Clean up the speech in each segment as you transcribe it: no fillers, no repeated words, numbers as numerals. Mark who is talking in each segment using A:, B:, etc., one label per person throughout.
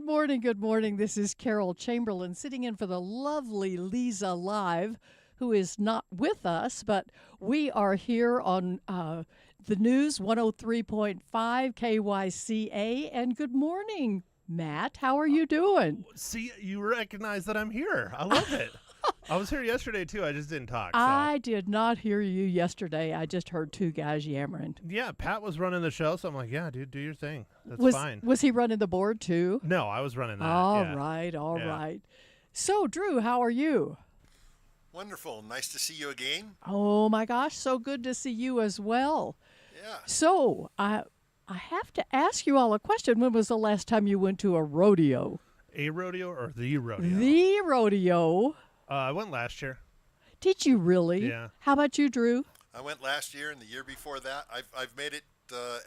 A: morning. Good morning. This is Carol Chamberlain sitting in for the lovely Leza Live, who is not with us, but we are here on the news 103.5 KYCA. And good morning, Matt. How are you doing?
B: See, you recognize that I'm here. I love it. I was here yesterday, too. I just didn't talk. So.
A: I did not hear you yesterday. I just heard two guys yammering.
B: Yeah, Pat was running the show, so I'm like, yeah, dude, do your thing. That's fine.
A: Was he running the board, too?
B: No, I was running that.
A: All right. So, Drew, how are you?
C: Wonderful. Nice to see you again.
A: Oh, my gosh. So good to see you as well.
C: Yeah.
A: So, I have to ask you all a question. When was the last time you went to a rodeo?
B: A rodeo or the rodeo?
A: The rodeo.
B: I went last year.
A: Did you really?
B: Yeah.
A: How about you, Drew?
C: I went last year and the year before that. I've made it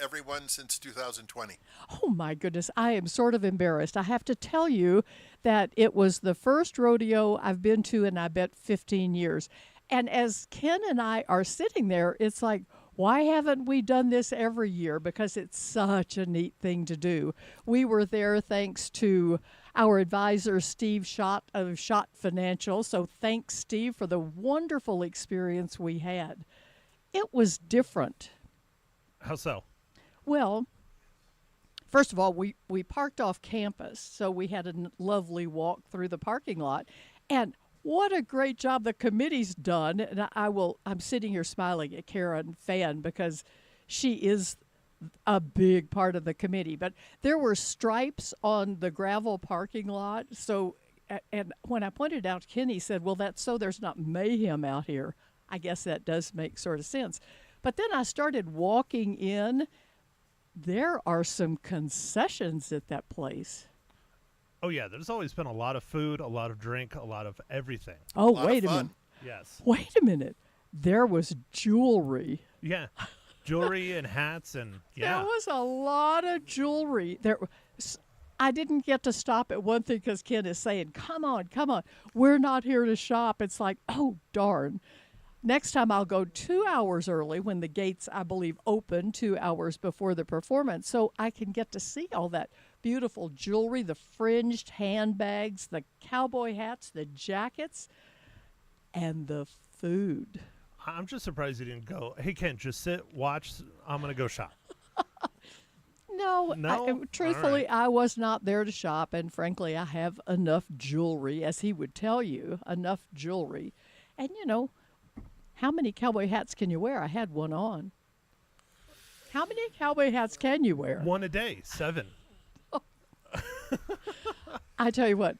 C: every one since 2020.
A: Oh, my goodness. I am sort of embarrassed. I have to tell you that it was the first rodeo I've been to in, I bet, 15 years. And as Ken and I are sitting there, it's like, why haven't we done this every year? Because it's such a neat thing to do. We were there thanks to our advisor, Steve Schott of Schott Financial. So thanks, Steve, for the wonderful experience we had. It was different.
B: How so?
A: Well, first of all, we parked off campus, so we had a lovely walk through the parking lot. And what a great job the committee's done. And I'm sitting here smiling at Karen Fan because she is a big part of the committee. But there were stripes on the gravel parking lot. So, and when I pointed out to Kenny, he said, well, that's so there's not mayhem out here. I guess that does make sort of sense. But then I started walking in. There are some concessions at that place.
B: Oh, yeah. There's always been a lot of food, a lot of drink, a lot of everything.
A: Oh, wait a minute.
B: Yes.
A: Wait a minute. There was jewelry.
B: Yeah. Jewelry and hats and, yeah.
A: There was a lot of jewelry. I didn't get to stop at one thing because Ken is saying, come on. We're not here to shop. It's like, oh, darn. Next time I'll go 2 hours early when the gates, I believe, open 2 hours before the performance so I can get to see all that beautiful jewelry, the fringed handbags, the cowboy hats, the jackets, and the food.
B: I'm just surprised you didn't go, hey, Ken, just sit, watch, I'm going to go shop.
A: No, truthfully,
B: right.
A: I was not there to shop, and frankly, I have enough jewelry, as he would tell you, enough jewelry. And, how many cowboy hats can you wear? I had one on. How many cowboy hats can you wear?
B: One a day, 7.
A: I tell you what,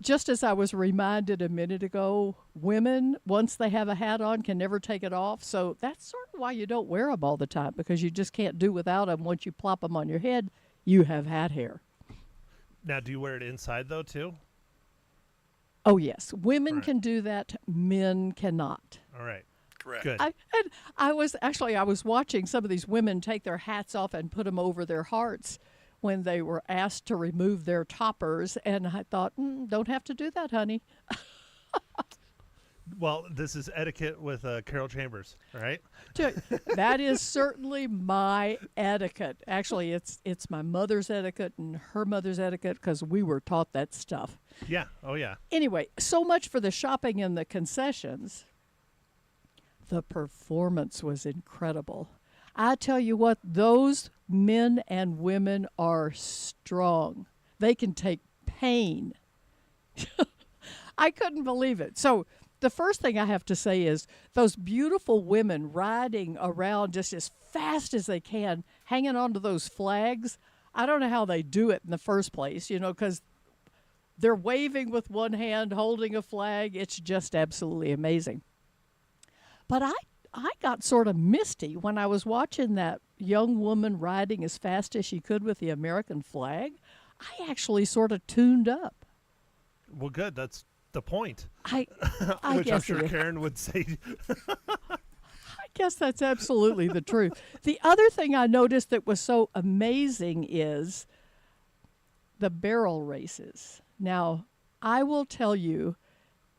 A: just as I was reminded a minute ago, women, once they have a hat on, can never take it off. So that's sort of why you don't wear them all the time, because you just can't do without them. Once you plop them on your head, you have hat hair.
B: Now, do you wear it inside, though, too?
A: Oh, yes. Women
B: Right.
A: can do that. Men cannot.
B: All right.
C: Correct.
B: Good.
A: I was watching some of these women take their hats off and put them over their hearts when they were asked to remove their toppers, and I thought, don't have to do that, honey.
B: Well, this is etiquette with Carol Chambers, right?
A: That is certainly my etiquette. Actually, it's my mother's etiquette and her mother's etiquette because we were taught that stuff.
B: Yeah. Oh, yeah.
A: Anyway, so much for the shopping and the concessions. The performance was incredible. I tell you what, those men and women are strong. They can take pain. I couldn't believe it. So the first thing I have to say is those beautiful women riding around just as fast as they can, hanging onto those flags. I don't know how they do it in the first place, because they're waving with one hand, holding a flag. It's just absolutely amazing. But I got sort of misty when I was watching that young woman riding as fast as she could with the American flag. I actually sort of tuned up.
B: Well, good. That's the point.
A: I
B: Which
A: guess
B: I'm sure
A: it is.
B: Karen would say.
A: I guess that's absolutely the truth. The other thing I noticed that was so amazing is the barrel races. Now, I will tell you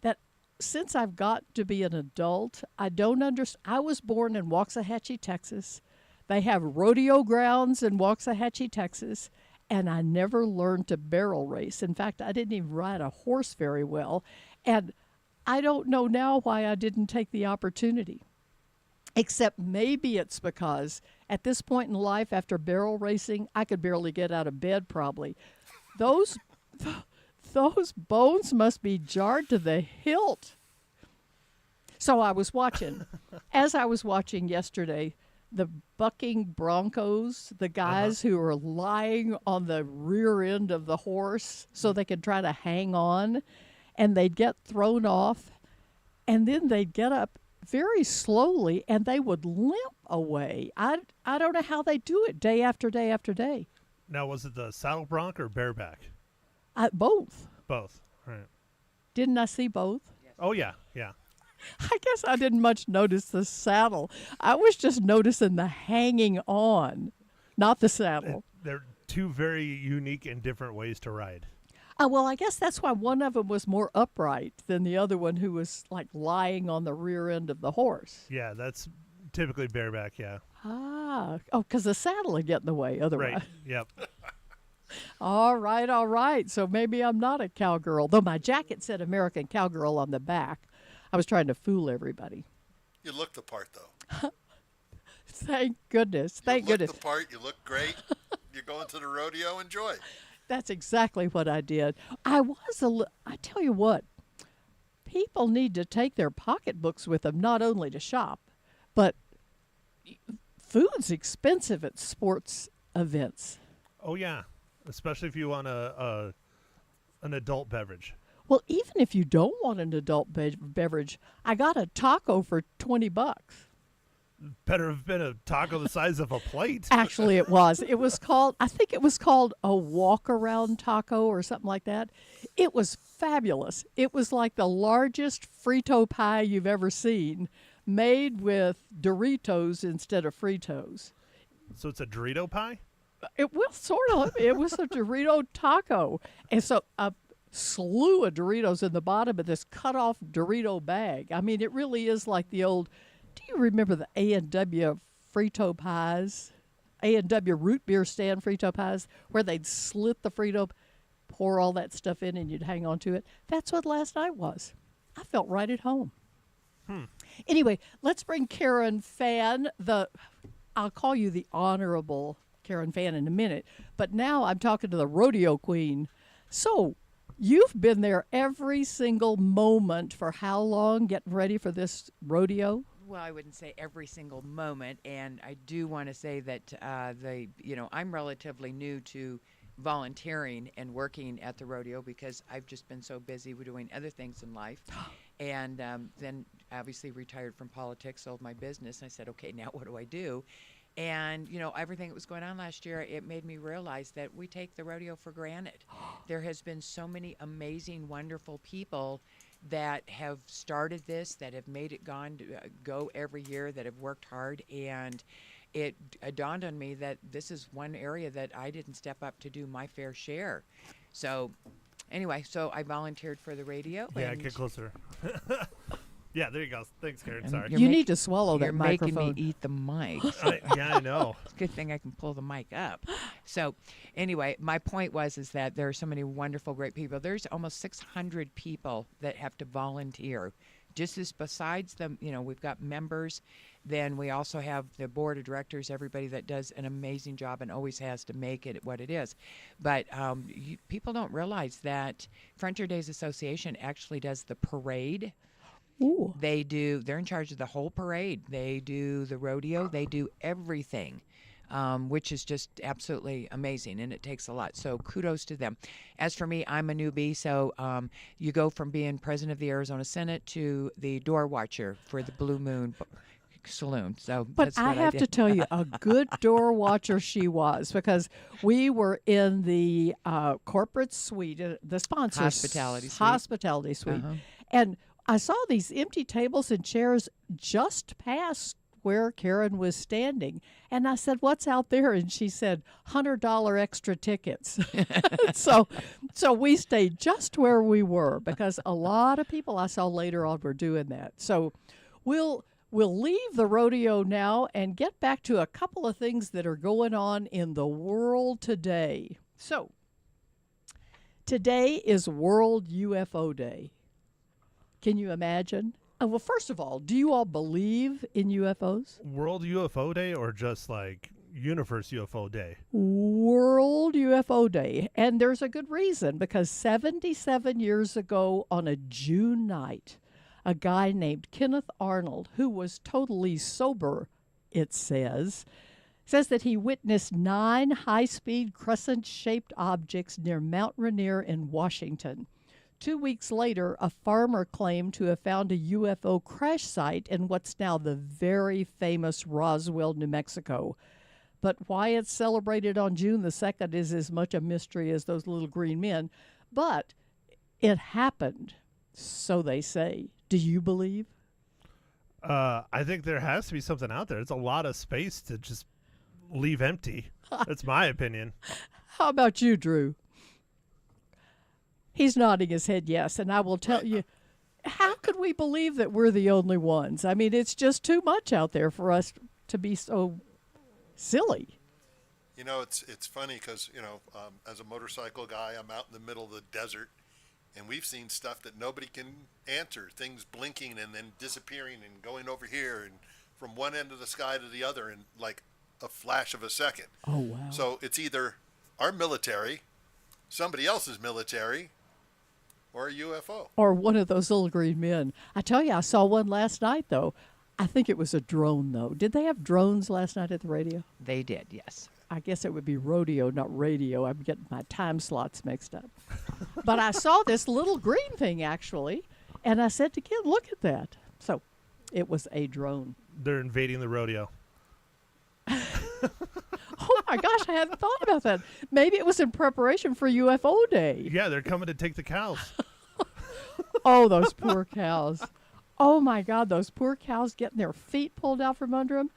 A: that since I've got to be an adult, I don't understand. I was born in Waxahachie, Texas. They have rodeo grounds in Waxahachie, Texas, and I never learned to barrel race. In fact, I didn't even ride a horse very well. And I don't know now why I didn't take the opportunity. Except maybe it's because at this point in life, after barrel racing, I could barely get out of bed probably. Those those bones must be jarred to the hilt. So I was watching. As I was watching yesterday, the bucking broncos, the guys who are lying on the rear end of the horse so they could try to hang on, and they'd get thrown off, and then they'd get up very slowly and they would limp away. I don't know how they do it day after day after day.
B: Now, was it the saddle bronc or bareback?
A: Both.
B: Both. Right.
A: Didn't I see both?
B: Oh, yeah. Yeah.
A: I guess I didn't much notice the saddle. I was just noticing the hanging on, not the saddle.
B: They're two very unique and different ways to ride.
A: Well, I guess that's why one of them was more upright than the other one who was like lying on the rear end of the horse.
B: Yeah, that's typically bareback, yeah.
A: Because the saddle would get in the way otherwise.
B: Right, yep.
A: All right. So maybe I'm not a cowgirl, though my jacket said American Cowgirl on the back. I was trying to fool everybody.
C: You look the part, though.
A: Thank goodness. Thank
C: you
A: goodness.
C: look the part. You look great. You're going to the rodeo. Enjoy.
A: That's exactly what I did. I tell you what, people need to take their pocketbooks with them, not only to shop, but food's expensive at sports events.
B: Oh, yeah, especially if you want an adult beverage.
A: Well, even if you don't want an adult beverage, I got a taco for $20.
B: Better have been a taco the size of a plate.
A: Actually, it was. I think it was called a walk-around taco or something like that. It was fabulous. It was like the largest Frito pie you've ever seen, made with Doritos instead of Fritos.
B: So it's a Dorito pie?
A: It was sort of. It was a Dorito taco. And so a slew of Doritos in the bottom of this cut-off Dorito bag. I mean, it really is like the old... Do you remember the A&W Frito pies? A&W root beer stand Frito pies, where they'd slit the Frito, pour all that stuff in, and you'd hang on to it? That's what last night was. I felt right at home. Anyway, let's bring Karen Fan, I'll call you the Honorable Karen Fan in a minute, but now I'm talking to the rodeo queen. So, you've been there every single moment for how long getting ready for this rodeo?
D: Well, I wouldn't say every single moment, and I do want to say that I'm relatively new to volunteering and working at the rodeo because I've just been so busy with doing other things in life, and then obviously retired from politics, sold my business, and I said, okay, now what do I do? And, everything that was going on last year, it made me realize that we take the rodeo for granted. There has been so many amazing, wonderful people that have started this, that have made it go every year, that have worked hard, and it dawned on me that this is one area that I didn't step up to do my fair share. So anyway, I volunteered for the radio.
B: Yeah, get closer. Yeah, there you go. Thanks, Karen. Sorry.
A: You need to swallow that
D: You're
A: microphone.
D: making me eat the mic.
B: I know.
D: It's a good thing I can pull the mic up. So anyway, my point is that there are so many wonderful, great people. There's almost 600 people that have to volunteer. Just as besides them, we've got members. Then we also have the board of directors, everybody that does an amazing job and always has to make it what it is. But people don't realize that Frontier Days Association actually does the parade.
A: Ooh.
D: They're in charge of the whole parade. They do the rodeo. They do everything, which is just absolutely amazing, and it takes a lot. So kudos to them. As for me, I'm a newbie, so you go from being president of the Arizona Senate to the door watcher for the Blue Moon Saloon. So,
A: but
D: that's
A: I
D: what
A: have
D: did.
A: to tell you, a good door watcher she was, because we were in the corporate suite, the sponsor hospitality suite, and I saw these empty tables and chairs just past where Karen was standing. And I said, what's out there? And she said, $100 extra tickets. So we stayed just where we were, because a lot of people I saw later on were doing that. So we'll leave the rodeo now and get back to a couple of things that are going on in the world today. So, today is World UFO Day. Can you imagine? Well, first of all, do you all believe in UFOs?
B: World UFO Day or just like Universe UFO Day?
A: World UFO Day. And there's a good reason, because 77 years ago on a June night, a guy named Kenneth Arnold, who was totally sober, it says that he witnessed 9 high-speed crescent-shaped objects near Mount Rainier in Washington. 2 weeks later, a farmer claimed to have found a UFO crash site in what's now the very famous Roswell, New Mexico. But why it's celebrated on June the 2nd is as much a mystery as those little green men. But it happened, so they say. Do you believe?
B: I think there has to be something out there. It's a lot of space to just leave empty. That's my opinion.
A: How about you, Drew? He's nodding his head yes, and I will tell you, how could we believe that we're the only ones? I mean, it's just too much out there for us to be so silly.
C: You know, it's funny because, as a motorcycle guy, I'm out in the middle of the desert, and we've seen stuff that nobody can answer, things blinking and then disappearing and going over here and from one end of the sky to the other in like a flash of a second.
A: Oh, wow.
C: So it's either our military, somebody else's military, or a UFO.
A: Or one of those little green men. I tell you, I saw one last night, though. I think it was a drone, though. Did they have drones last night at the radio?
D: They did, yes.
A: I guess it would be rodeo, not radio. I'm getting my time slots mixed up. But I saw this little green thing, actually, and I said to Kim, look at that. So it was a drone.
B: They're invading the rodeo.
A: Oh, my gosh, I hadn't thought about that. Maybe it was in preparation for UFO Day.
B: Yeah, they're coming to take the cows.
A: Oh, those poor cows. Oh, my God, those poor cows getting their feet pulled out from under them.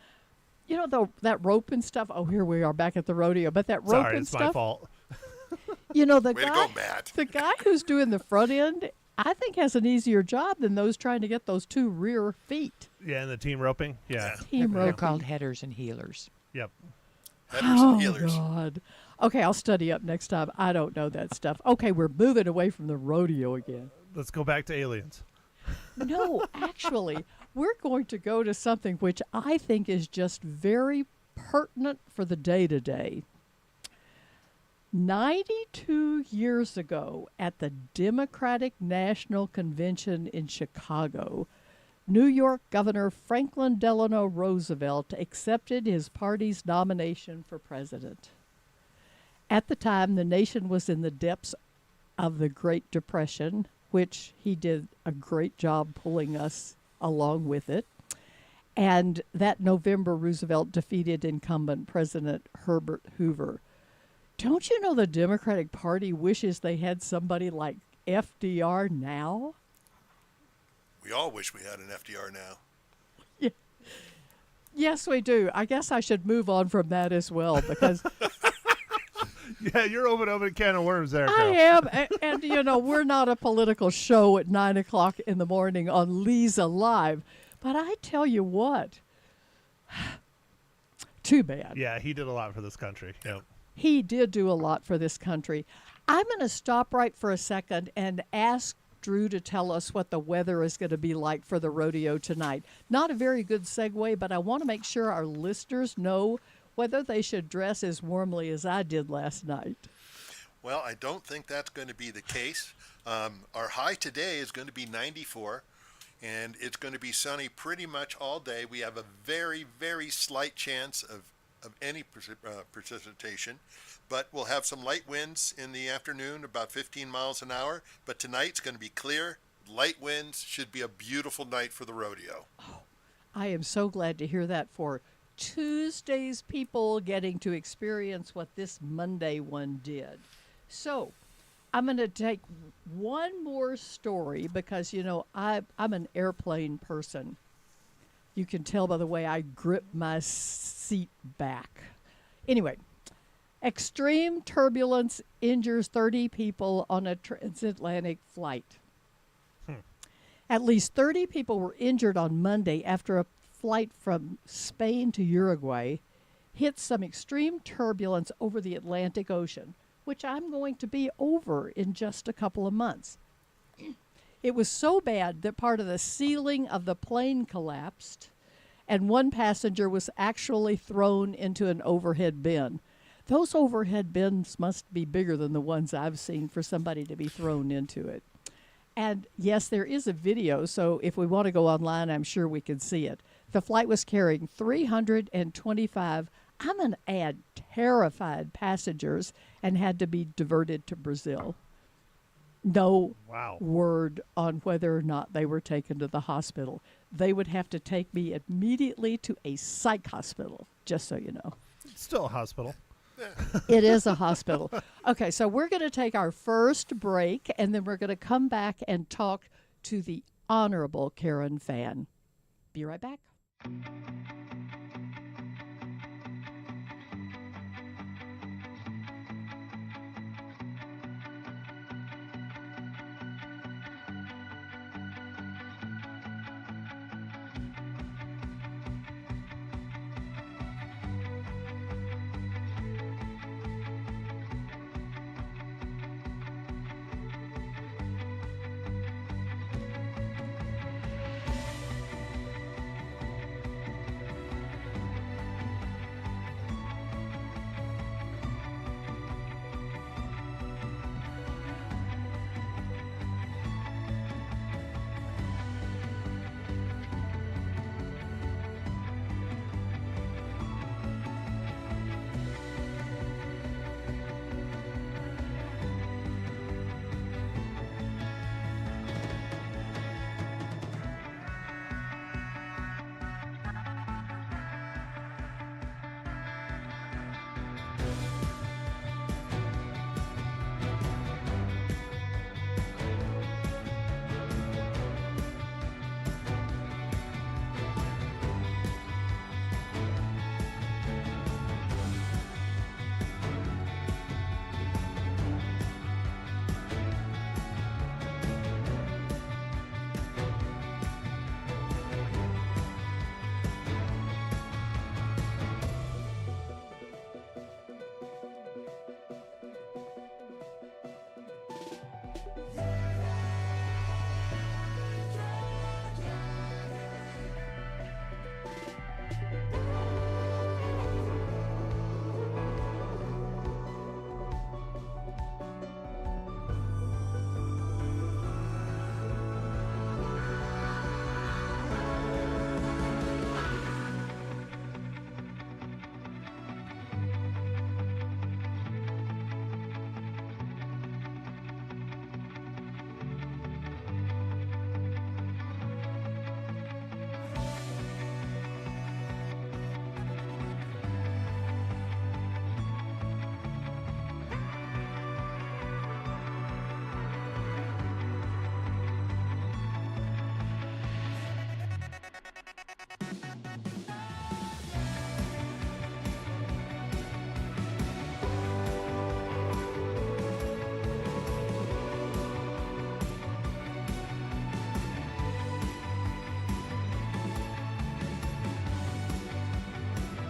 A: You know, that rope and stuff. Oh, here we are back at the rodeo. But that rope
B: Sorry,
A: and
B: it's
A: stuff.
B: my fault.
A: You know,
C: Way to go, Matt.
A: the guy who's doing the front end, I think has an easier job than those trying to get those 2 rear feet.
B: Yeah, and the team roping. Yeah.
A: Team
D: They're
A: roping.
D: called headers and healers.
B: Yep.
C: Headers
A: Oh,
C: and healers.
A: God. Okay, I'll study up next time. I don't know that stuff. Okay, we're moving away from the rodeo again.
B: Let's go back to aliens.
A: No, actually, we're going to go to something which I think is just very pertinent for the day-to-day. 92 years ago, at the Democratic National Convention in Chicago, New York Governor Franklin Delano Roosevelt accepted his party's nomination for president. At the time, the nation was in the depths of the Great Depression, which he did a great job pulling us along with it. And that November, Roosevelt defeated incumbent President Herbert Hoover. Don't you know the Democratic Party wishes they had somebody like FDR now?
C: We all wish we had an FDR now.
A: Yes, we do. I guess I should move on from that as well, because
B: Yeah, you're opening a can of worms there,
A: I
B: Carol.
A: am. And, you know, we're not a political show at 9 o'clock in the morning on Leza Live. But I tell you what, too bad.
B: Yeah, he did a lot for this country. Yep.
A: He did do a lot for this country. I'm going to stop right for a second and ask Drew to tell us what the weather is going to be like for the rodeo tonight. Not a very good segue, but I want to make sure our listeners know whether they should dress as warmly as I did last night.
C: Well, I don't think that's going to be the case. Our high today is going to be 94, and it's going to be sunny pretty much all day. We have a very, very slight chance of any precipitation, but we'll have some light winds in the afternoon, about 15 miles an hour. But tonight's going to be clear, light winds. Should be a beautiful night for the rodeo.
A: I am so glad to hear that for Tuesday's people getting to experience what this Monday one did. So I'm going to take one more story because, you know, I'm an airplane person. You can tell by the way I grip my seat back. Anyway, extreme turbulence injures 30 people on a transatlantic flight. At least 30 people were injured on Monday after a flight from Spain to Uruguay hit some extreme turbulence over the Atlantic Ocean. which I'm going to be over in just a couple of months. It was so bad that part of the ceiling of the plane collapsed, and one passenger was actually thrown into an overhead bin. Those overhead bins must be bigger than the ones I've seen for somebody to be thrown into it. And yes, there is a video, so if we want to go online, I'm sure we can see it. The flight was carrying 325, I'm going to add terrified passengers, and had to be diverted to Brazil. No
B: Wow.
A: word on whether or not they were taken to the hospital. They would have to take me immediately to a psych hospital, just so you know.
B: It's still a hospital.
A: It is a hospital. Okay, so we're going to take our first break, and then we're going to come back and talk to the Honorable Karen Fan. Be right back.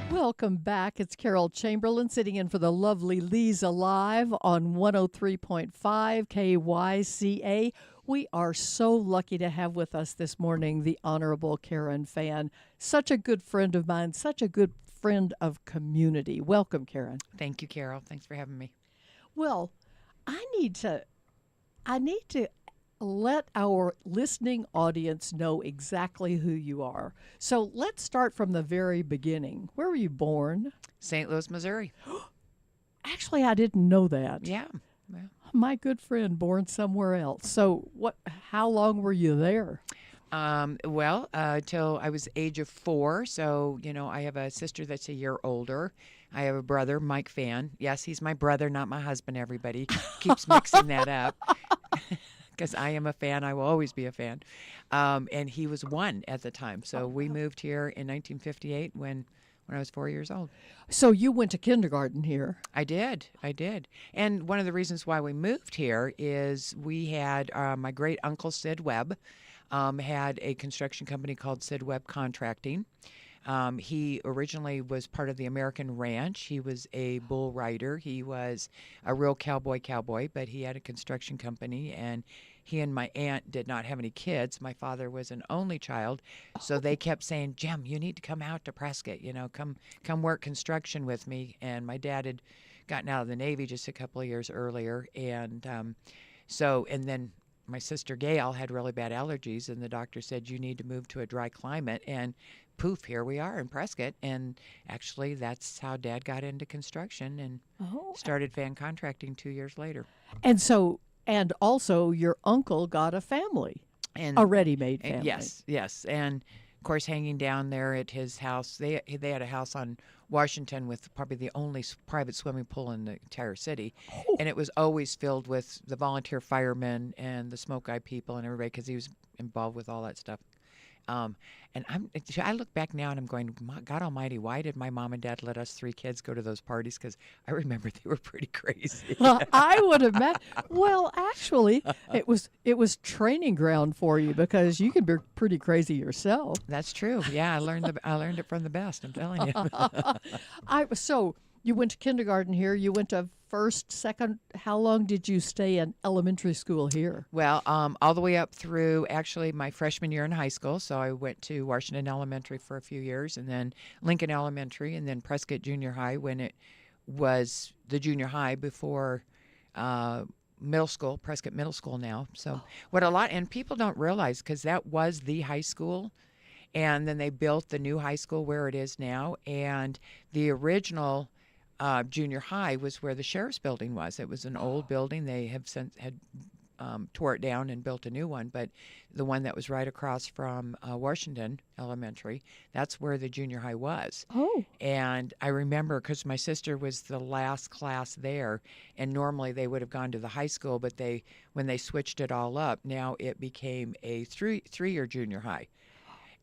A: Welcome back. It's Carol Chamberlain sitting in for the lovely Leza live on 103.5 KYCA. We are so lucky to have with us this morning the Honorable Karen Fan. Such a good friend of mine, such a good friend of community. Welcome, Karen.
D: Thank you, Carol. Thanks for having me.
A: Well, I need to let our listening audience know exactly who you are. So let's start from the very beginning. Where were you born?
D: St. Louis, Missouri.
A: Actually, I didn't know that.
D: Yeah. Well,
A: My good friend born somewhere else. So how long were you there?
D: Till I was age of 4. So, I have a sister that's a year older. I have a brother, Mike Fan. Yes, he's my brother, not my husband, everybody. Keeps mixing that up. Because I am a fan. I will always be a fan. And he was 1 at the time. So we moved here in 1958 when I was 4 years old.
A: So you went to kindergarten here.
D: I did. And one of the reasons why we moved here is we had my great uncle Sid Webb had a construction company called Sid Webb Contracting. He originally was part of the American Ranch. He was a bull rider. He was a real cowboy, but he had a construction company, and he and my aunt did not have any kids. My father was an only child, so they kept saying, "Jim, you need to come out to Prescott. Come work construction with me." And my dad had gotten out of the Navy just a couple of years earlier, and and then my sister Gail had really bad allergies, and the doctor said, "You need to move to a dry climate." And poof, here we are in Prescott. And actually, that's how Dad got into construction and
A: Oh.
D: started fan contracting 2 years later.
A: And also your uncle got a family,
D: And
A: a ready-made family.
D: yes. And of course, hanging down there at his house, they had a house on Washington with probably the only private swimming pool in the entire city.
A: Oh.
D: And it was always filled with the volunteer firemen and the smoke eye people and everybody, because he was involved with all that stuff. And I look back now and I'm going, God Almighty, why did my mom and dad let us 3 kids go to those parties? Because I remember they were pretty crazy.
A: I would imagine. Well, actually, it was training ground for you, because you can be pretty crazy yourself.
D: That's true. Yeah, I learned it from the best. I'm telling you.
A: So you went to kindergarten here. You went to first, second. How long did you stay in elementary school here?
D: Well, all the way up through actually my freshman year in high school. So I went to Washington Elementary for a few years, and then Lincoln Elementary, and then Prescott Junior High when it was the junior high before middle school, Prescott Middle School now. So and people don't realize, because that was the high school, and then they built the new high school where it is now, and the original junior high was where the sheriff's building was. It was an old building. They have since tore it down and built a new one, but the one that was right across from Washington Elementary, that's where the junior high was.
A: Oh.
D: And I remember, because my sister was the last class there, and normally they would have gone to the high school, but when they switched it all up, now it became a three-year junior high.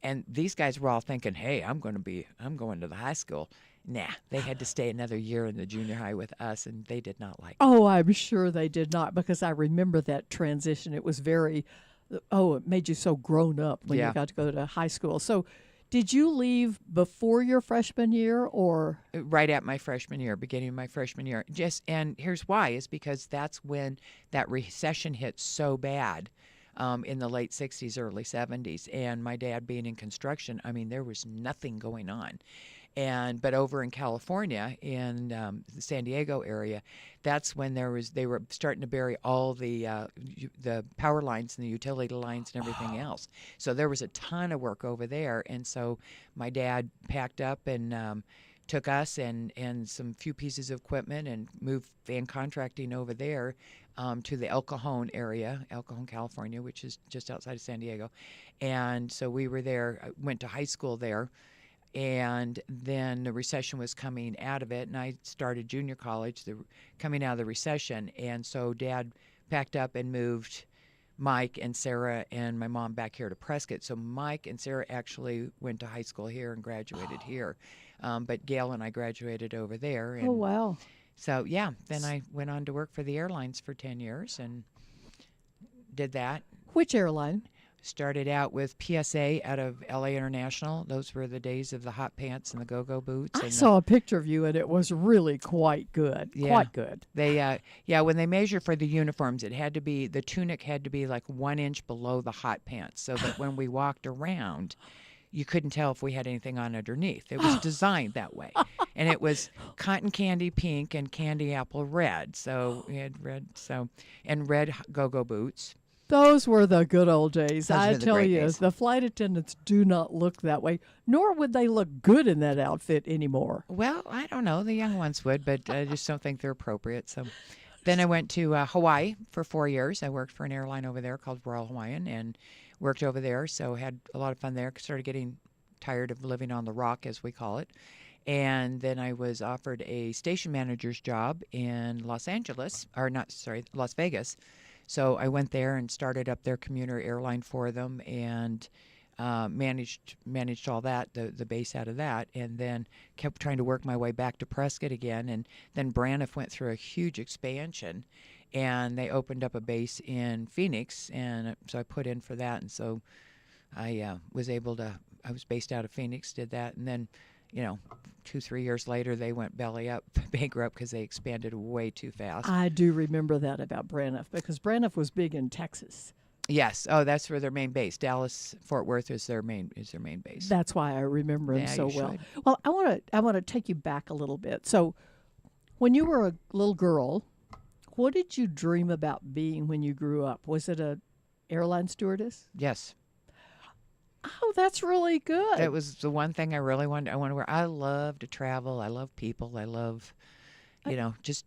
D: And these guys were all thinking, "Hey, I'm going to the high school." Nah, they had to stay another year in the junior high with us, and they did not like it.
A: Oh, I'm sure they did not, because I remember that transition. It was it made you so grown up when you got to go to high school. So did you leave before your freshman year, or?
D: Right at my freshman year, beginning of my freshman year. And here's why, is because that's when that recession hit so bad. In the late 60s, early 70s, and my dad being in construction, I mean, there was nothing going on. But over in California, in the San Diego area, that's when they were starting to bury all the power lines and the utility lines and everything else. So there was a ton of work over there, and so my dad packed up and took us and some few pieces of equipment and moved fan contracting over there to the El Cajon area, El Cajon, California, which is just outside of San Diego. And so we were there, went to high school there. And then the recession was coming out of it, and I started junior college coming out of the recession. And so Dad packed up and moved Mike and Sarah and my mom back here to Prescott. So Mike and Sarah actually went to high school here and graduated here. But Gail and I graduated over there. And
A: Oh, wow.
D: so, yeah, then I went on to work for the airlines for 10 years and did that.
A: Which airline?
D: Started out with PSA out of LA International. Those were the days of the hot pants and the go-go boots.
A: I saw a picture of you, and it was really quite good.
D: Yeah.
A: Quite good.
D: They, when they measure for the uniforms, the tunic had to be like 1 inch below the hot pants, so that when we walked around, you couldn't tell if we had anything on underneath. It was designed that way. And it was cotton candy pink and candy apple red. So we had red go-go boots.
A: Those were the good old days.
D: Those
A: I
D: were the
A: tell
D: great
A: you,
D: days.
A: the flight attendants do not look that way, nor would they look good in that outfit anymore.
D: Well, I don't know. The young ones would, but I just don't think they're appropriate. So then I went to Hawaii for 4 years. I worked for an airline over there called Royal Hawaiian and worked over there. So had a lot of fun there. Started getting tired of living on the rock, as we call it. And then I was offered a station manager's job in Las Vegas. So I went there and started up their commuter airline for them and managed all that, the base out of that, and then kept trying to work my way back to Prescott again. And then Braniff went through a huge expansion, and they opened up a base in Phoenix, and so I put in for that. And so I was able to I was based out of Phoenix, did that, and then, 2-3 years later they went belly up, bankrupt because they expanded way too fast.
A: I do remember that about Braniff because Braniff was big in Texas.
D: Yes. Oh, that's where their main base. Dallas Fort Worth is their main base.
A: That's why I remember him
D: Yeah,
A: so
D: you
A: well.
D: should.
A: Well, I want to take you back a little bit. So, when you were a little girl, what did you dream about being when you grew up? Was it a airline stewardess?
D: Yes.
A: Oh, that's really good.
D: It was the one thing I really wanted. I wanted to wear. I love to travel. I love people. I love, just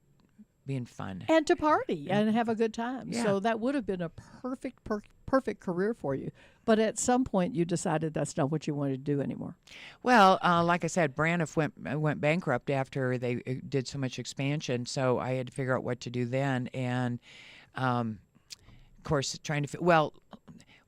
D: being fun.
A: And to party and have a good time.
D: Yeah.
A: So that would have been a perfect career for you. But at some point, you decided that's not what you wanted to do anymore.
D: Well, like I said, Braniff went bankrupt after they did so much expansion. So I had to figure out what to do then. And, of course,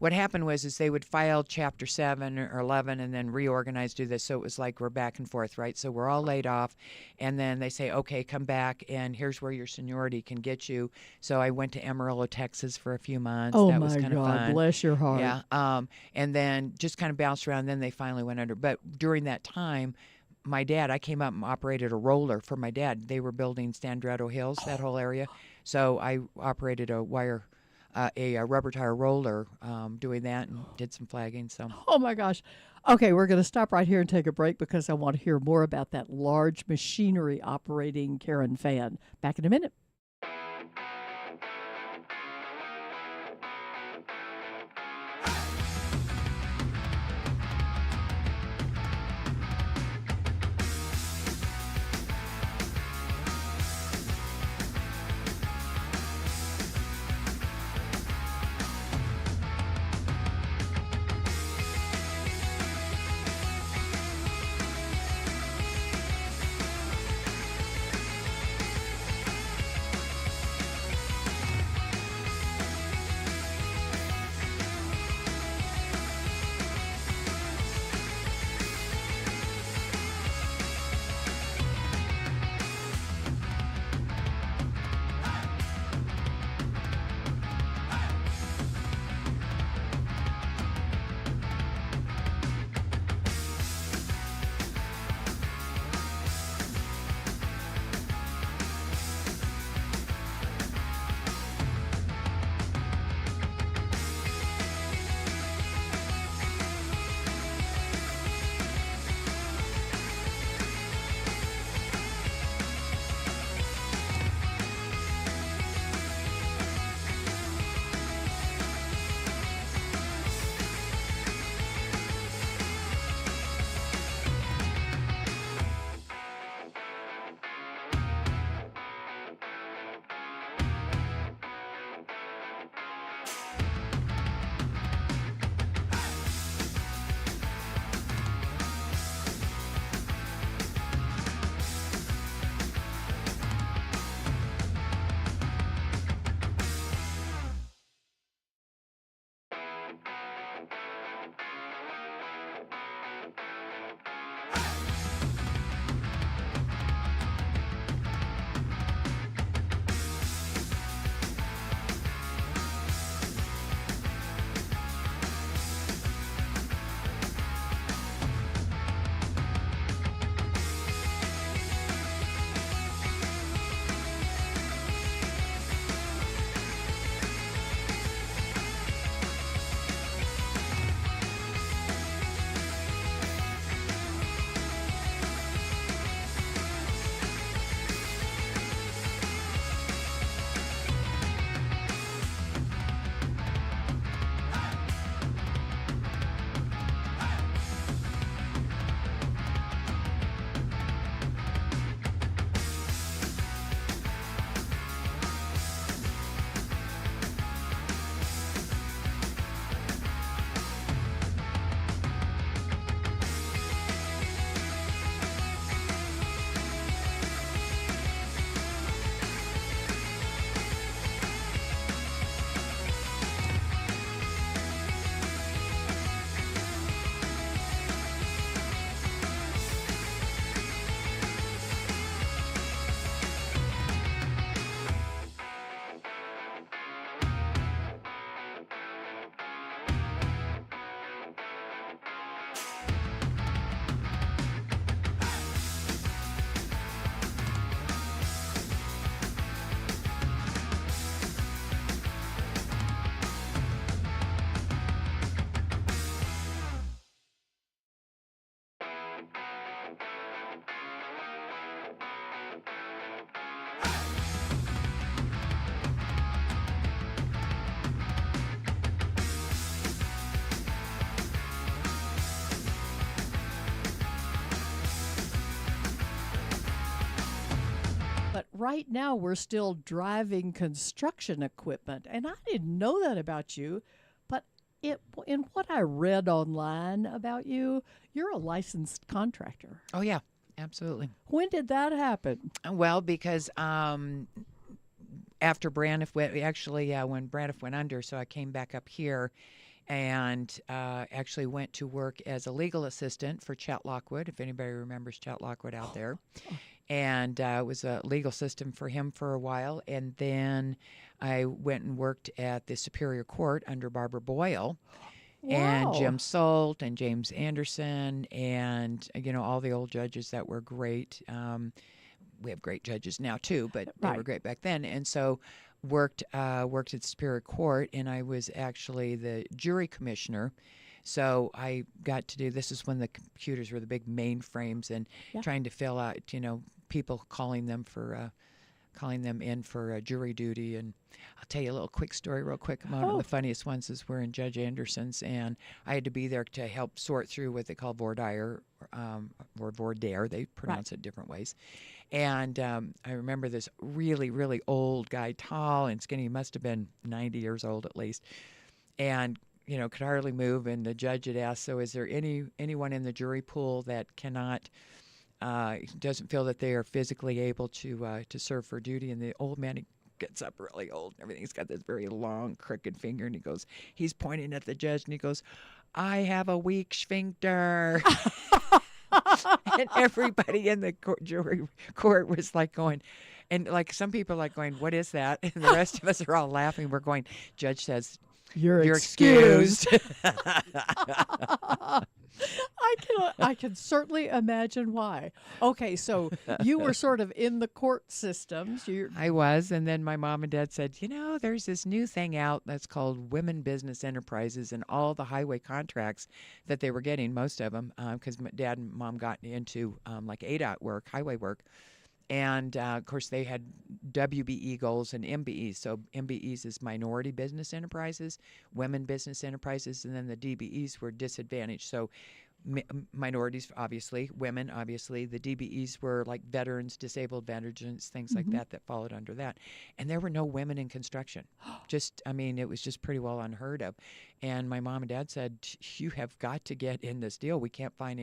D: what happened is they would file Chapter 7 or 11 and then reorganize, do this. So it was like we're back and forth, right? So we're all laid off. And then they say, okay, come back, and here's where your seniority can get you. So I went to Amarillo, Texas for a few months.
A: Oh,
D: that was
A: my
D: kind of
A: God.
D: fun.
A: Bless your heart.
D: Yeah. And then just kind of bounced around. Then they finally went under. But during that time, my dad, I came up and operated a roller for my dad. They were building Sandretto Hills, that whole area. So I operated a rubber tire roller, doing that, and did some flagging. So
A: Oh, my gosh. Okay, we're going to stop right here and take a break because I want to hear more about that large machinery operating Karen fan. Back in a minute. right now we're still driving construction equipment. And I didn't know that about you, but in what I read online about you, you're a licensed contractor.
D: Oh yeah, absolutely.
A: When did that happen?
D: Well, because after Braniff went, actually, when Braniff went under, so I came back up here and actually went to work as a legal assistant for Chet Lockwood, if anybody remembers Chet Lockwood out there. And was a legal assistant for him for a while. And then I went and worked at the Superior Court under Barbara Boyle. And
A: Wow.
D: Jim Salt and James Anderson and, all the old judges that were great. We have great judges now too, but they were
A: Right.
D: great back then. And so worked at Superior Court, and I was actually the jury commissioner. So I got to do, this is when the computers were the big mainframes, and
A: Yeah.
D: trying to fill out, people calling them in for jury duty. And I'll tell you a little quick story real quick. One of
A: Oh.
D: the funniest ones is we're in Judge Anderson's, and I had to be there to help sort through what they call voir dire, or voir dire. They pronounce it different ways. And I remember this really, really old guy, tall and skinny. He must have been 90 years old at least. And could hardly move. And the judge had asked, so is there anyone in the jury pool that cannot, doesn't feel that they are physically able to serve for duty? And the old man, he gets up really old and everything. He's got this very long, crooked finger, and he's pointing at the judge, and he goes, I have a weak sphincter. And everybody in the jury court was like going, and like some people are like going, what is that? And the rest of us are all laughing. We're going, judge says,
A: You're
D: you're excused.
A: I can certainly imagine why. Okay, so you were sort of in the court systems.
D: I was, and then my mom and dad said, there's this new thing out that's called Women Business Enterprises, and all the highway contracts that they were getting, most of them, because my dad and mom got into like ADOT work, highway work. And, of course, they had WBE goals and MBEs. So MBEs is minority business enterprises, women business enterprises, and then the DBEs were disadvantaged. So minorities, obviously, women, obviously. The DBEs were like veterans, disabled veterans, things like that followed under that. And there were no women in construction. It was just pretty well unheard of. And my mom and dad said, you have got to get in this deal. We can't find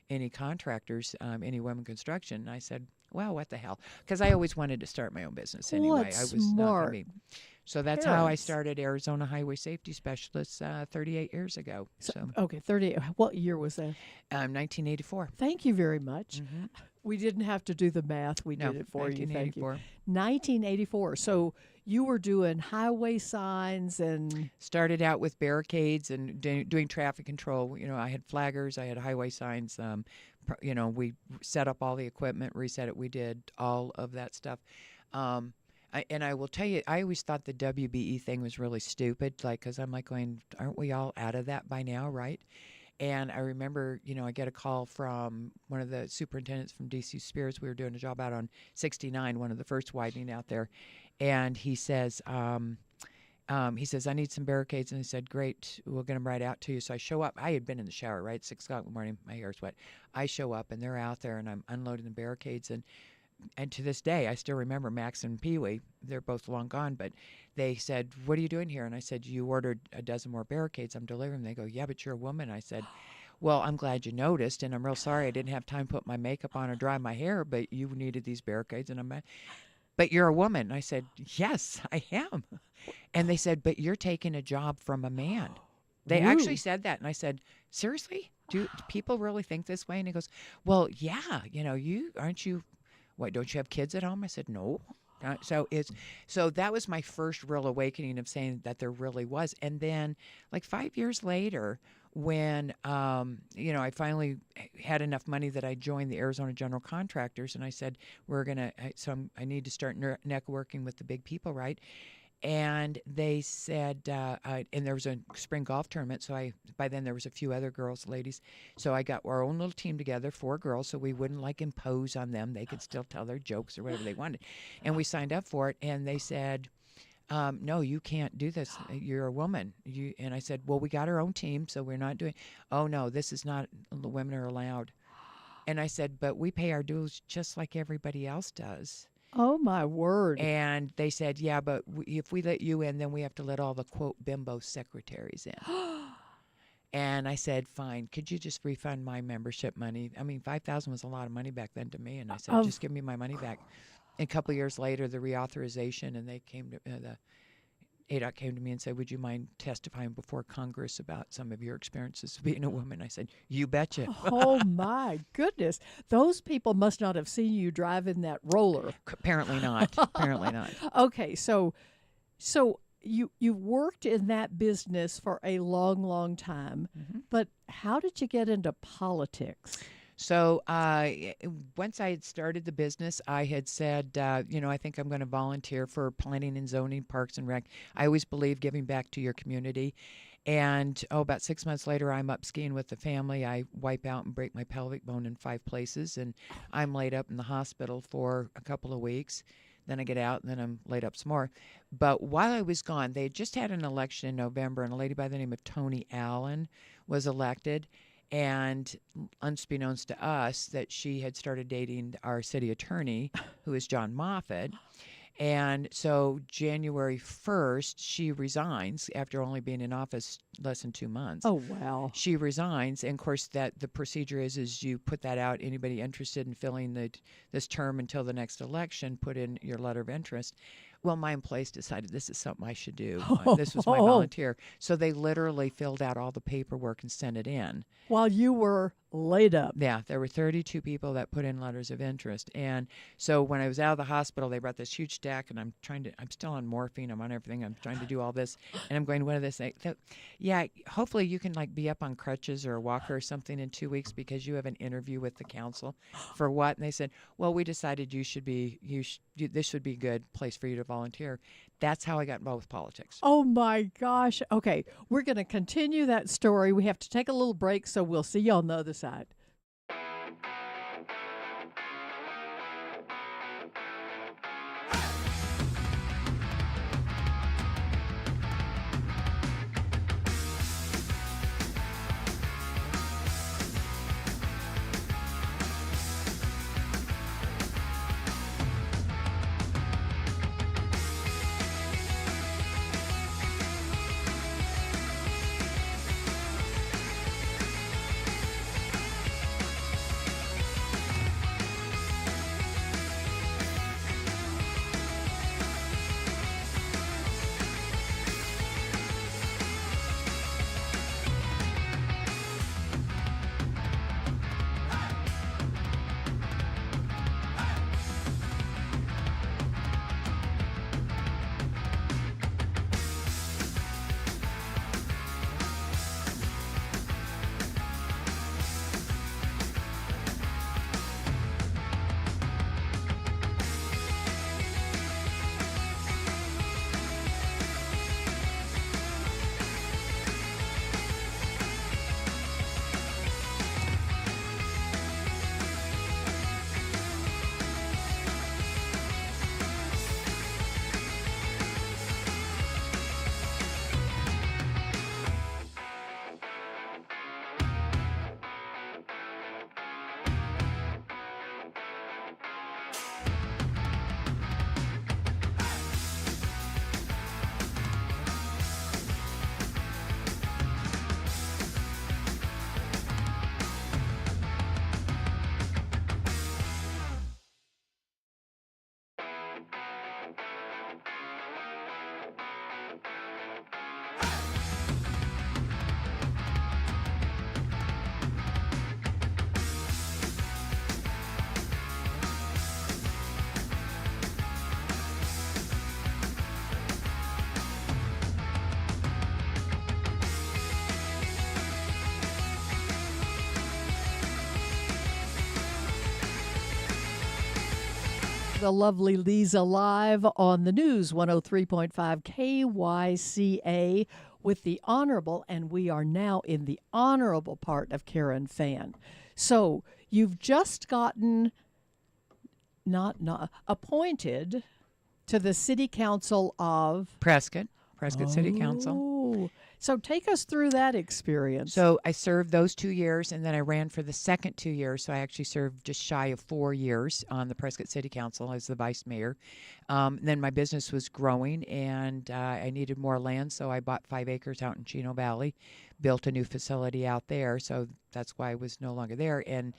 D: any contractors, any women construction. And I said, well, what the hell? Because I always wanted to start my own business anyway.
A: What
D: I was not
A: smart
D: going to be. So that's how I
A: parents.
D: started Arizona Highway Safety Specialist 38 years ago. So
A: Okay, 30. What year was that?
D: 1984.
A: Thank you very much. We didn't have to do the math. We
D: No,
A: did it for you. Thank you.
D: 1984.
A: 1984. So you were doing highway signs and
D: Started out with barricades and doing traffic control. I had flaggers, I had highway signs. We set up all the equipment, reset it. We did all of that stuff. And I will tell you, I always thought the WBE thing was really stupid, because I'm like going, aren't we all out of that by now, right? And I remember, I get a call from one of the superintendents from DC Spirits. We were doing a job out on 69, one of the first widening out there. And he says, I need some barricades. And he said, great, we'll get them right out to you. So I show up. I had been in the shower, right? 6 o'clock in the morning, my hair's wet. I show up, and they're out there, and I'm unloading the barricades. And to this day, I still remember Max and Pee Wee. They're both long gone, but they said, what are you doing here? And I said, you ordered a dozen more barricades. I'm delivering them. They go, yeah, but you're a woman. I said, well, I'm glad you noticed, and I'm real sorry I didn't have time to put my makeup on or dry my hair, but you needed these barricades. And but you're a woman. I said, yes, I am. And they said, but you're taking a job from a man. They actually
A: Ooh.
D: said that. And I said, seriously? Do people really think this way? And he goes, well, yeah, aren't you, what, don't you have kids at home? I said, no. So that was my first real awakening of saying that there really was. And then like 5 years later, when, I finally had enough money that I joined the Arizona General Contractors, and I said, I need to start networking with the big people, right? And they said, and there was a spring golf tournament. So by then there was a few other ladies. So I got our own little team together, 4 girls, so we wouldn't impose on them. They could still tell their jokes or whatever they wanted. And we signed up for it. And they said, no, you can't do this. You're a woman. And I said, well, we got our own team, so we're not doing, oh no, this is not, the women are allowed. And I said, but we pay our dues just like everybody else does.
A: Oh, my word.
D: And they said, yeah, but if we let you in, then we have to let all the, quote, bimbo secretaries in. And I said, fine, could you just refund my membership money? I mean, $5,000 was a lot of money back then to me. And I said,
A: Of-
D: just give me my money back. And a couple of years later, the reauthorization, and they came to, the ADOC came to me and said, would you mind testifying before Congress about some of your experiences being a woman? I said, you betcha.
A: Oh, my goodness. Those people must not have seen you driving that roller.
D: Apparently not. Apparently not.
A: Okay, so you worked in that business for a long, long time, but how did you get into politics?
D: So once I had started the business, I had said, I think I'm going to volunteer for planning and zoning, parks and rec. I always believe giving back to your community. And about 6 months later, I'm up skiing with the family. I wipe out and break my pelvic bone in 5 places, and I'm laid up in the hospital for a couple of weeks. Then I get out, and then I'm laid up some more. But while I was gone, they had just had an election in November, and a lady by the name of Toni Allen was elected. And unbeknownst to us, that she had started dating our city attorney, who is John Moffat. And so January 1st, she resigns after only being in office less than 2 months.
A: Oh, wow.
D: She resigns, and of course, that the procedure is you put that out. Anybody interested in filling this term until the next election, put in your letter of interest. Well, my employees decided this is something I should do. This was my volunteer. So they literally filled out all the paperwork and sent it in.
A: While you were laid up.
D: Yeah, there were 32 people that put in letters of interest. And so when I was out of the hospital, they brought this huge stack, and I'm still on morphine. I'm on everything. I'm trying to do all this. And I'm going, what are they saying? Yeah, hopefully you can be up on crutches or a walker or something in 2 weeks because you have an interview with the council. For what? And they said, well, we decided this would be a good place for you to volunteer. That's how I got involved with politics.
A: Oh, my gosh. Okay, we're going to continue that story. We have to take a little break, so we'll see you on the other side. The lovely Leza live on the news 103.5 KYCA with the honorable, and we are now in the honorable part of Karen Fan. So you've just gotten not appointed to the City Council of
D: Prescott City Council.
A: Oh, So take us through that experience.
D: So I served those 2 years, and then I ran for the second 2 years. So I actually served just shy of 4 years on the Prescott City Council as the vice mayor. Then my business was growing, and I needed more land, so I bought 5 acres out in Chino Valley, built a new facility out there. So that's why I was no longer there. And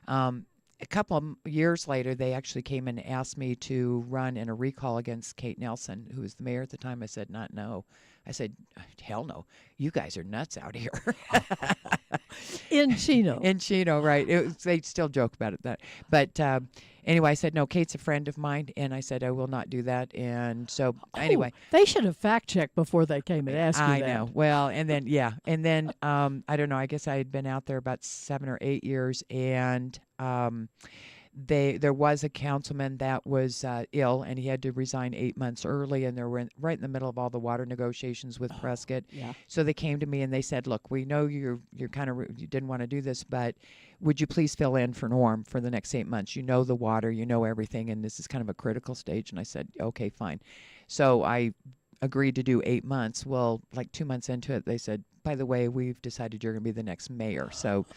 D: a couple of years later, they actually came and asked me to run in a recall against Kate Nelson, who was the mayor at the time. I said, not no. I said, hell no. You guys are nuts out here.
A: In Chino.
D: In Chino, right. They still joke about it. But anyway, I said, no, Kate's a friend of mine. And I said, I will not do that. And so anyway.
A: They should have fact-checked before they came and asked you
D: I
A: that.
D: know. Well, and then, yeah. And then, I don't know, I guess I had been out there about 7 or 8 years. And there was a councilman that was ill, and he had to resign 8 months early, and they were right in the middle of all the water negotiations with Prescott.
A: Yeah.
D: So they came to me and they said, look, we know you're kind of, you didn't want to do this, but would you please fill in for Norm for the next 8 months? You know the water, you know everything, and this is kind of a critical stage. And I said, okay, fine. So I agreed to do 8 months. Well, like 2 months into it, they said, by the way, we've decided you're going to be the next mayor. So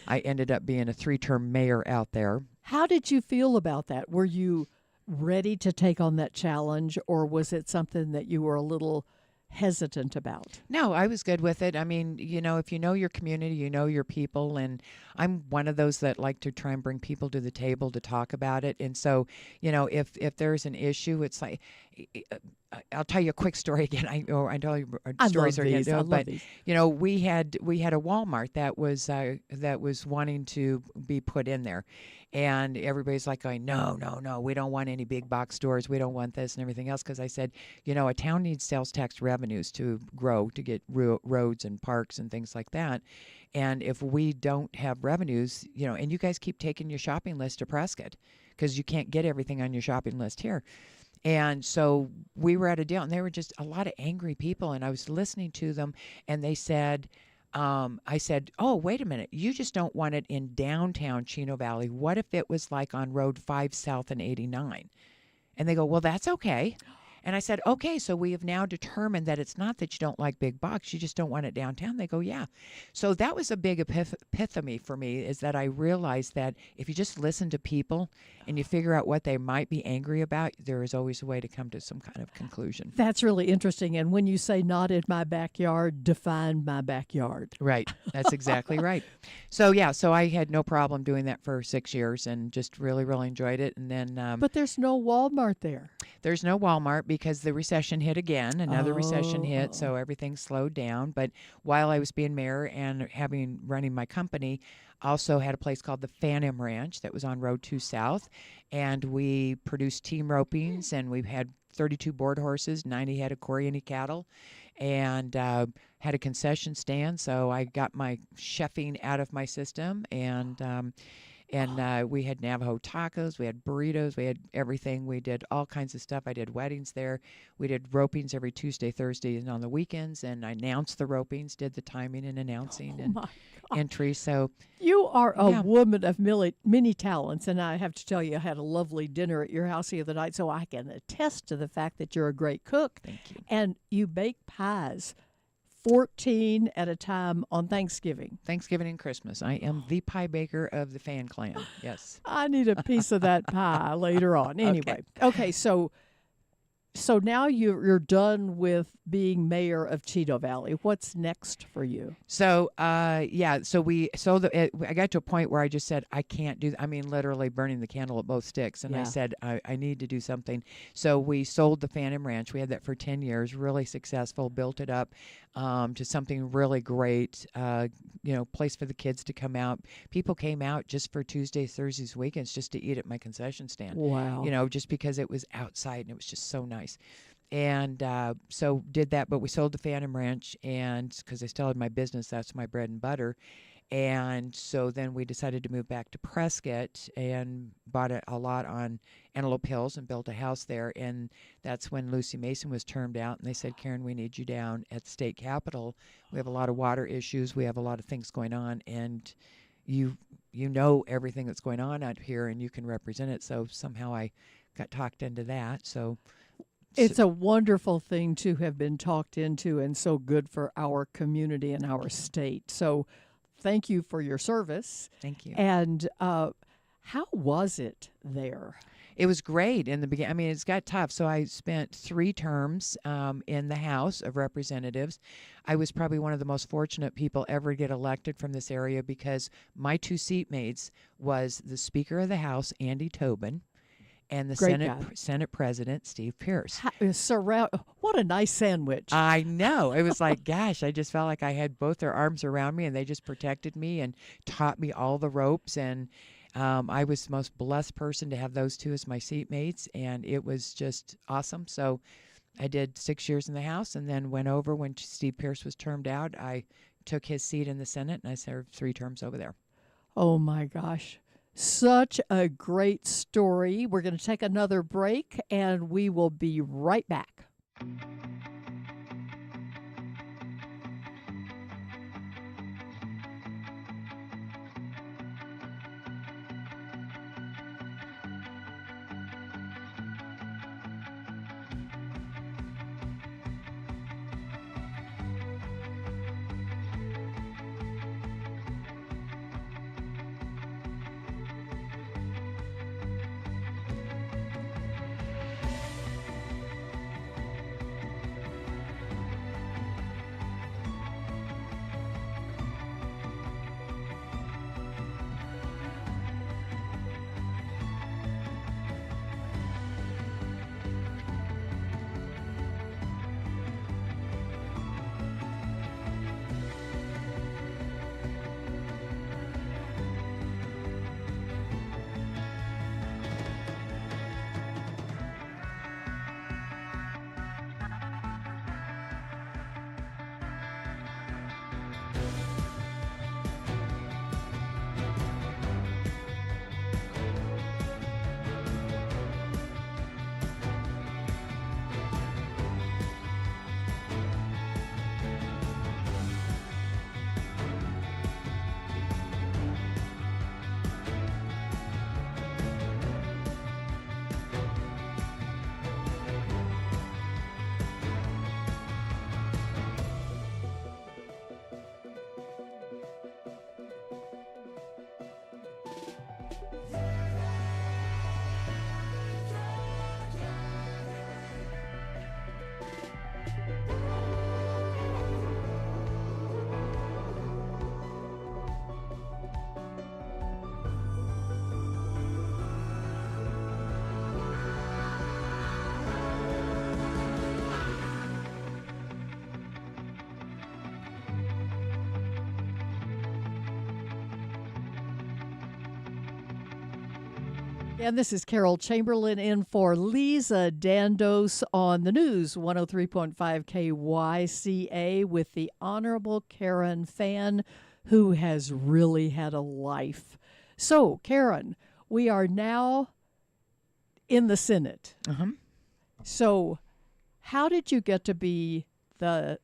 D: I ended up being a 3-term mayor out there.
A: How did you feel about that? Were you ready to take on that challenge, or was it something that you were a little hesitant about?
D: No, I was good with it. I mean, if you know your community, you know your people, and I'm one of those that like to try and bring people to the table to talk about it. And so, if there's an issue, it's like, I'll tell you a quick story again. I tell you stories
A: I
D: are
A: love
D: again, but
A: these.
D: we had a Walmart that was wanting to be put in there, and everybody's like going, no, we don't want any big box stores, we don't want this and everything else. Because I said, a town needs sales tax revenues to grow, to get roads and parks and things like that. And if we don't have revenues, and you guys keep taking your shopping list to Prescott because you can't get everything on your shopping list here. And so we were at a deal, and they were just a lot of angry people. And I was listening to them, and they said, I said, oh, wait a minute. You just don't want it in downtown Chino Valley. What if it was like on Road 5 South and 89? And they go, well, that's okay. And I said, okay, so we have now determined that it's not that you don't like big box, you just don't want it downtown. They go, yeah. So that was a big epiphany for me, is that I realized that if you just listen to people and you figure out what they might be angry about, there is always a way to come to some kind of conclusion.
A: That's really interesting. And when you say not in my backyard, define my backyard.
D: Right. That's exactly right. So, yeah, so I had no problem doing that for 6 years and just really, really enjoyed it. And then
A: But there's no Walmart there.
D: there's no Walmart because the recession hit again. Another recession hit, so everything slowed down. But while I was being mayor and running my company, also had a place called the Phantom Ranch that was on Road 2 South, and we produced team ropings, and we had 32 board horses, 90 head of Coriani cattle, and had a concession stand. So I got my chefing out of my system, and we had Navajo tacos, we had burritos, we had everything. We did all kinds of stuff. I did weddings there. We did ropings every Tuesday, Thursday, and on the weekends. And I announced the ropings, did the timing and announcing and
A: My
D: entry. So
A: You are a
D: Yeah.
A: woman of many talents, and I have to tell you, I had a lovely dinner at your house the other night, so I can attest to the fact that you're a great cook.
D: thank you.
A: And you bake pies, 14 at a time on Thanksgiving.
D: Thanksgiving and Christmas. I am the pie baker of the fan clan. Yes.
A: I need a piece of that pie later on. Anyway, okay, so now you're done with being mayor of Chino Valley. What's next for you?
D: So, I got to a point where I just said, I can't do, I mean, literally burning the candle at both sticks. And I
A: Yeah.
D: said, I need to do something. So we sold the Phantom Ranch. We had that for 10 years, really successful, built it up to something really great, place for the kids to come out. People came out just for Tuesdays, Thursdays, weekends, just to eat at my concession stand.
A: Wow.
D: Just because it was outside and it was just so nice. And so did that, but we sold the Phantom Ranch, and because I still had my business, that's my bread and butter. And so then we decided to move back to Prescott and bought a lot on Antelope Hills and built a house there. And that's when Lucy Mason was termed out, and they said, Karen, we need you down at the state capitol. We have a lot of water issues. We have a lot of things going on, and you know everything that's going on out here, and you can represent it. So somehow I got talked into that. So
A: It's a wonderful thing to have been talked into and so good for our community and our state. So thank you for your service.
D: Thank you.
A: And how was it there?
D: It was great in the beginning. I mean, it's got tough. So I spent 3 terms in the House of Representatives. I was probably one of the most fortunate people ever to get elected from this area because my 2 seatmates was the Speaker of the House, Andy Tobin, and the
A: Great guy.
D: Senate President, Steve Pierce.
A: What a nice sandwich.
D: I know. It was like, gosh, I just felt like I had both their arms around me, and they just protected me and taught me all the ropes. And I was the most blessed person to have those 2 as my seatmates, and it was just awesome. So I did 6 years in the House and then went over when Steve Pierce was termed out. I took his seat in the Senate, and I served 3 terms over there.
A: Oh, my gosh. Such a great story. We're going to take another break, and we will be right back. And this is Carol Chamberlain in for Leza Dandos on the news 103.5 KYCA with the Honorable Karen Fan, who has really had a life. So, Karen, we are now in the Senate.
D: Uh-huh.
A: So, how did you get to be the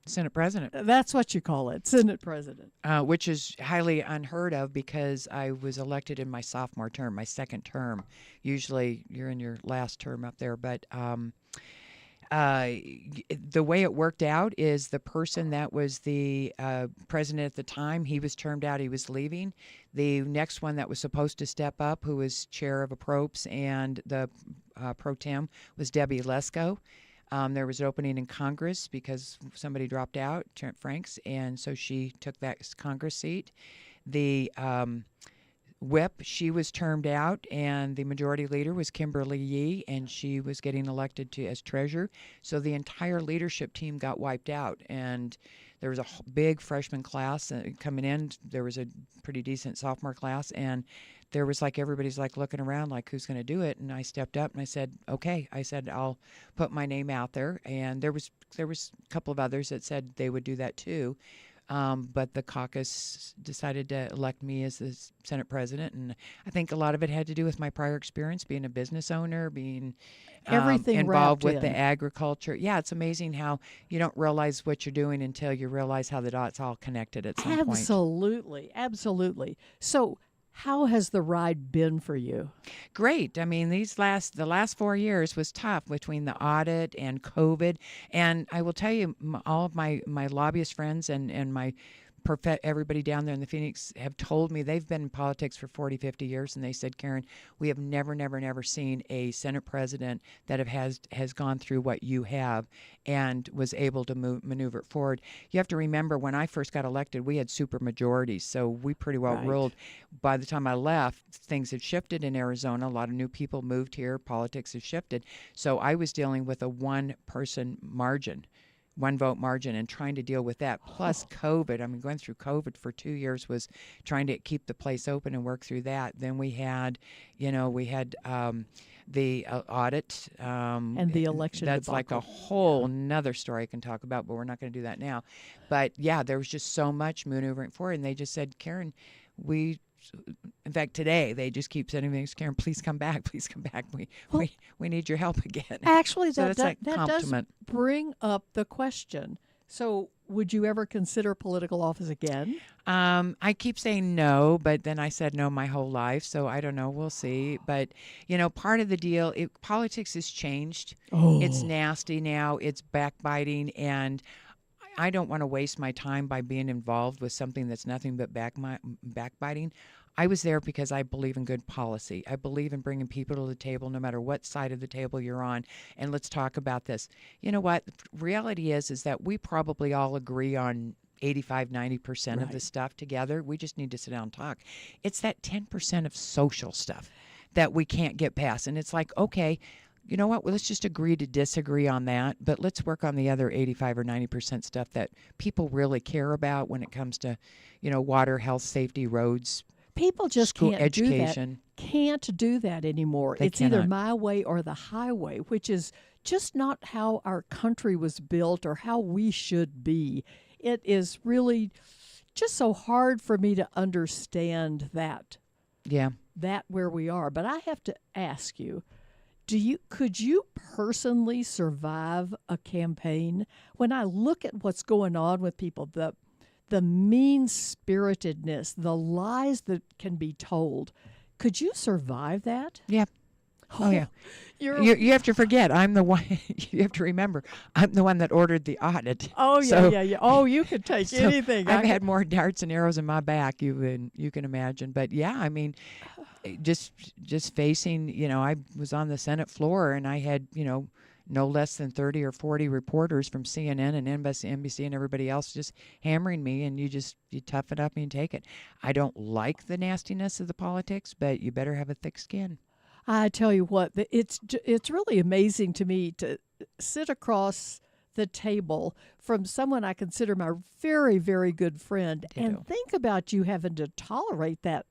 D: Senate President.
A: That's what you call it, Senate President.
D: Which is highly unheard of because I was elected in my sophomore term, my second term. Usually you're in your last term up there. But the way it worked out is the person that was the president at the time, he was termed out, he was leaving. The next one that was supposed to step up, who was chair of APROPS and the pro tem, was Debbie Lesko. There was an opening in Congress because somebody dropped out, Trent Franks, and so she took that Congress seat. The whip, she was termed out, and the majority leader was Kimberly Yee, and she was getting elected as treasurer. So the entire leadership team got wiped out, and there was a big freshman class coming in. There was a pretty decent sophomore class, and there was everybody's looking around who's going to do it. And I stepped up and I said, okay. I said, I'll put my name out there. And there was a couple of others that said they would do that too. But the caucus decided to elect me as the Senate president. And I think a lot of it had to do with my prior experience, being a business owner, being
A: everything
D: involved with
A: in.
D: the agriculture. Yeah, it's amazing how you don't realize what you're doing until you realize how the dots all connected at some point.
A: Absolutely. So How has the ride been for you?
D: Great. I mean, the last 4 years was tough between the audit and COVID. And I will tell you, all of my lobbyist friends and my everybody down there in the Phoenix have told me they've been in politics for 40, 50 years. And they said, Karen, we have never seen a Senate president that has gone through what you have and was able to maneuver it forward. You have to remember, when I first got elected, we had super majorities. So we pretty well
A: Right.
D: ruled. By the time I left, things had shifted in Arizona. A lot of new people moved here. Politics has shifted. So I was dealing with a one-person margin, one vote margin, and trying to deal with that. Plus COVID. I mean, going through COVID for 2 years was trying to keep the place open and work through that. Then we had, the audit.
A: And the election
D: That's like a
A: debacle.
D: whole nother story I can talk about, but we're not going to do that now. But yeah, there was just so much maneuvering forward. And they just said, Karen, in fact, today they just keep sending me, Karen, please come back. Please come back. We need your help again.
A: Actually,
D: So
A: that
D: that's
A: does
D: compliment.
A: bring up the question. So, would you ever consider political office again?
D: I keep saying no, but then I said no my whole life, so I don't know. We'll see. But part of the deal, politics has changed. It's nasty now. It's backbiting, and I don't want to waste my time by being involved with something that's nothing but backbiting. I was there because I believe in good policy. I believe in bringing people to the table, no matter what side of the table you're on. And let's talk about this. You know what? The reality is that we probably all agree on 85, 90% of the
A: Right.
D: stuff together. We just need to sit down and talk. It's that 10% of social stuff that we can't get past. And it's like, okay, you know what? Well, let's just agree to disagree on that, but let's work on the other 85 or 90% stuff that people really care about when it comes to, water, health, safety, roads,
A: People just
D: school
A: can't
D: education.
A: Can't do that anymore.
D: They
A: It's either
D: cannot.
A: my way or the highway, which is just not how our country was built or how we should be. It is really just so hard for me to understand that
D: Yeah.
A: where we are. But I have to ask you, could you personally survive a campaign? When I look at what's going on with people, the mean-spiritedness, the lies that can be told, could you survive that?
D: Yeah. Oh, yeah.
A: You
D: You have to forget, I'm the one, you have to remember, I'm the one that ordered the audit.
A: Oh, yeah,
D: So-
A: yeah. Oh, you could take
D: So
A: anything.
D: I've had more darts and arrows in my back, you can imagine. But yeah, I mean, just facing, I was on the Senate floor and I had, no less than 30 or 40 reporters from CNN and NBC and everybody else just hammering me, and you tough it up and you take it. I don't like the nastiness of the politics, but you better have a thick skin.
A: I tell you what, it's really amazing to me to sit across the table from someone I consider my very, very good friend
D: Ditto.
A: and think about you having to tolerate that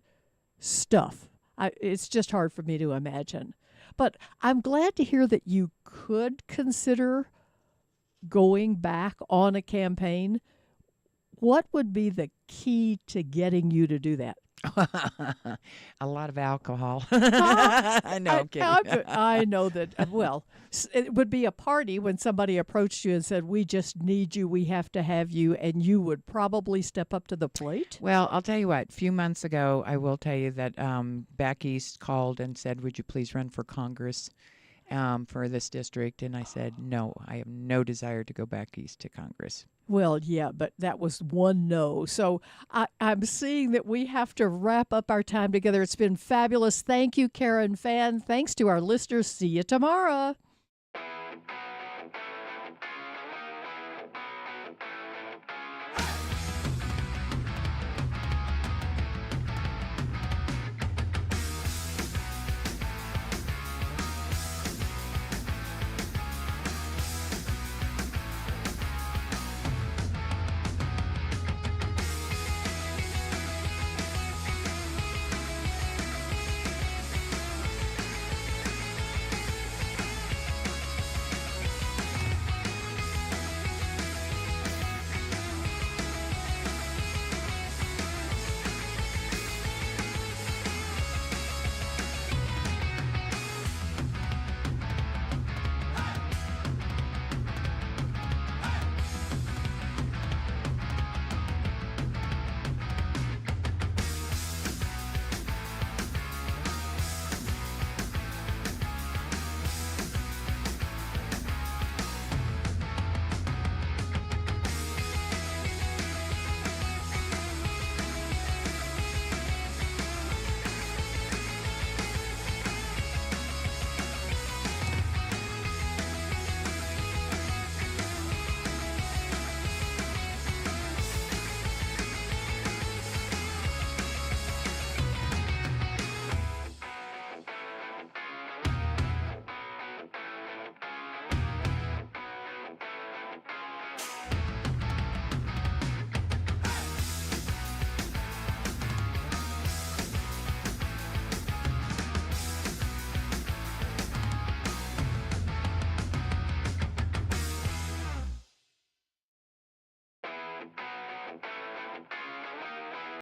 A: stuff. It's just hard for me to imagine. But I'm glad to hear that you could consider going back on a campaign. What would be the key to getting you to do that?
D: A lot of alcohol. No, I'm kidding.
A: I know that. Well, it would be a party when somebody approached you and said, "We just need you. We have to have you," and you would probably step up to the plate.
D: Well, I'll tell you what. A few months ago, I will tell you that back east called and said, "Would you please run for Congress for this district?" And I said, "No, I have no desire to go back east to Congress."
A: Well, yeah, but that was one no. So I'm seeing that we have to wrap up our time together. It's been fabulous. Thank you, Karen Fan. Thanks to our listeners. See you tomorrow.